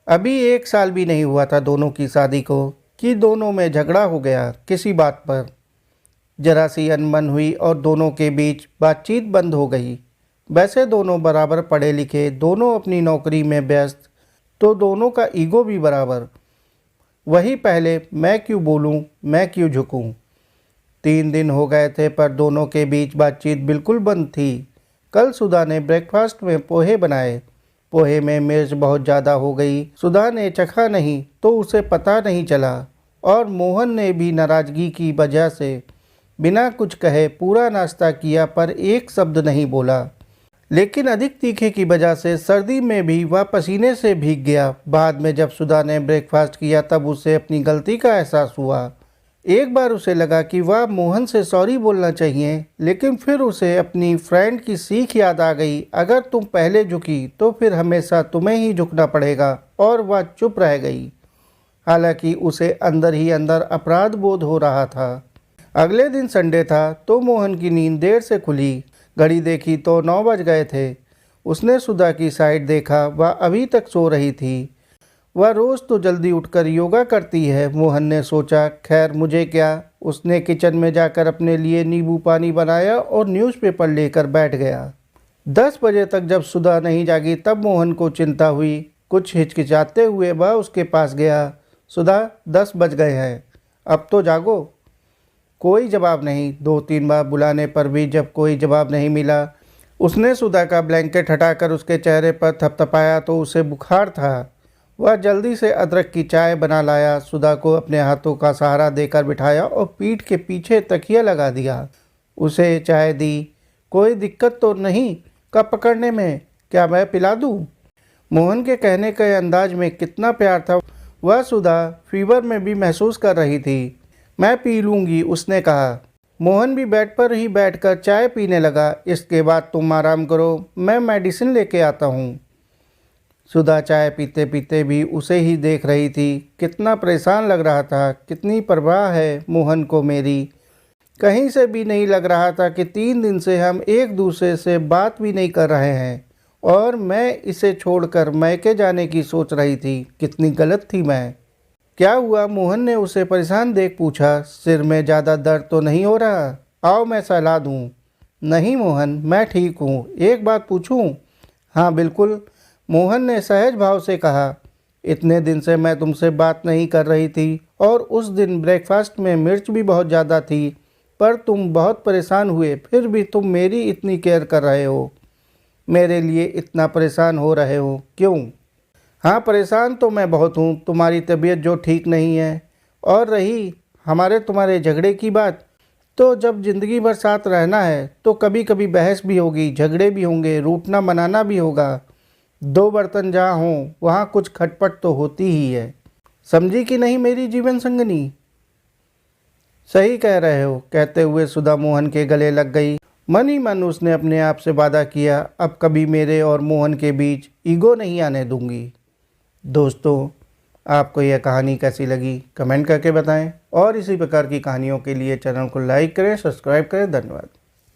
अभी 1 साल भी नहीं हुआ था दोनों की शादी को कि दोनों में झगड़ा हो गया किसी बात पर। जरा सी अनबन हुई और दोनों के बीच बातचीत बंद हो गई। वैसे दोनों बराबर पढ़े लिखे, दोनों अपनी नौकरी में व्यस्त, तो दोनों का ईगो भी बराबर। वही पहले मैं क्यों बोलूं, मैं क्यों झुकूं। 3 दिन हो गए थे पर दोनों के बीच बातचीत बिल्कुल बंद थी। कल सुधा ने ब्रेकफास्ट में पोहे बनाए। पोहे में मिर्च बहुत ज़्यादा हो गई। सुधा ने चखा नहीं तो उसे पता नहीं चला, और मोहन ने भी नाराज़गी की वजह से बिना कुछ कहे पूरा नाश्ता किया पर एक शब्द नहीं बोला। लेकिन अधिक तीखे की वजह से सर्दी में भी वह पसीने से भीग गया। बाद में जब सुधा ने ब्रेकफास्ट किया तब उसे अपनी गलती का एहसास हुआ। एक बार उसे लगा कि वह मोहन से सॉरी बोलना चाहिए, लेकिन फिर उसे अपनी फ्रेंड की सीख याद आ गई, अगर तुम पहले झुकी तो फिर हमेशा तुम्हें ही झुकना पड़ेगा, और वह चुप रह गई। हालांकि उसे अंदर ही अंदर अपराध बोध हो रहा था। अगले दिन संडे था तो मोहन की नींद देर से खुली। घड़ी देखी तो 9 बज गए थे। उसने सुधा की साइड देखा, वह अभी तक सो रही थी। वह रोज़ तो जल्दी उठकर योगा करती है, मोहन ने सोचा। खैर मुझे क्या। उसने किचन में जाकर अपने लिए नींबू पानी बनाया और न्यूज़पेपर लेकर बैठ गया। 10 बजे तक जब सुधा नहीं जागी तब मोहन को चिंता हुई। कुछ हिचकिचाते हुए वह उसके पास गया। सुधा, 10 बज गए हैं, अब तो जागो। कोई जवाब नहीं। 2-3 बार बुलाने पर भी जब कोई जवाब नहीं मिला, उसने सुधा का ब्लैंकेट हटाकर उसके चेहरे पर थपथपाया तो उसे बुखार था। वह जल्दी से अदरक की चाय बना लाया। सुधा को अपने हाथों का सहारा देकर बिठाया और पीठ के पीछे तकिया लगा दिया। उसे चाय दी। कोई दिक्कत तो नहीं कप पकड़ने में, क्या मैं पिला दूँ? मोहन के कहने के अंदाज में कितना प्यार था। वह सुधा फीवर में भी महसूस कर रही थी। मैं पी लूँगी, उसने कहा। मोहन भी बेड पर ही बैठकर चाय पीने लगा। इसके बाद तुम आराम करो, मैं मेडिसिन लेके आता हूँ। सुधा चाय पीते पीते भी उसे ही देख रही थी। कितना परेशान लग रहा था, कितनी परवाह है मोहन को मेरी। कहीं से भी नहीं लग रहा था कि 3 दिन से हम एक दूसरे से बात भी नहीं कर रहे हैं, और मैं इसे छोड़कर मैके जाने की सोच रही थी। कितनी गलत थी मैं। क्या हुआ? मोहन ने उसे परेशान देख पूछा। सिर में ज़्यादा दर्द तो नहीं हो रहा? आओ मैं सलाह दूँ। नहीं मोहन, मैं ठीक हूँ। एक बात पूछूँ? हाँ बिल्कुल, मोहन ने सहज भाव से कहा। इतने दिन से मैं तुमसे बात नहीं कर रही थी, और उस दिन ब्रेकफास्ट में मिर्च भी बहुत ज़्यादा थी, पर तुम बहुत परेशान हुए, फिर भी तुम मेरी इतनी केयर कर रहे हो। मेरे लिए इतना परेशान हो रहे हो क्यों? हाँ परेशान तो मैं बहुत हूँ, तुम्हारी तबीयत जो ठीक नहीं है। और रही हमारे तुम्हारे झगड़े की बात, तो जब ज़िंदगी भर साथ रहना है तो कभी कभी बहस भी होगी, झगड़े भी होंगे, रूठना मनाना भी होगा। 2 बर्तन जहाँ हों वहाँ कुछ खटपट तो होती ही है। समझी कि नहीं मेरी जीवन संगनी? सही कह रहे हो, कहते हुए सुधा मोहन के गले लग गई। मन ही मन उसने अपने आप से वादा किया, अब कभी मेरे और मोहन के बीच ईगो नहीं आने दूंगी। दोस्तों, आपको यह कहानी कैसी लगी कमेंट करके बताएं, और इसी प्रकार की कहानियों के लिए चैनल को लाइक करें, सब्सक्राइब करें। धन्यवाद।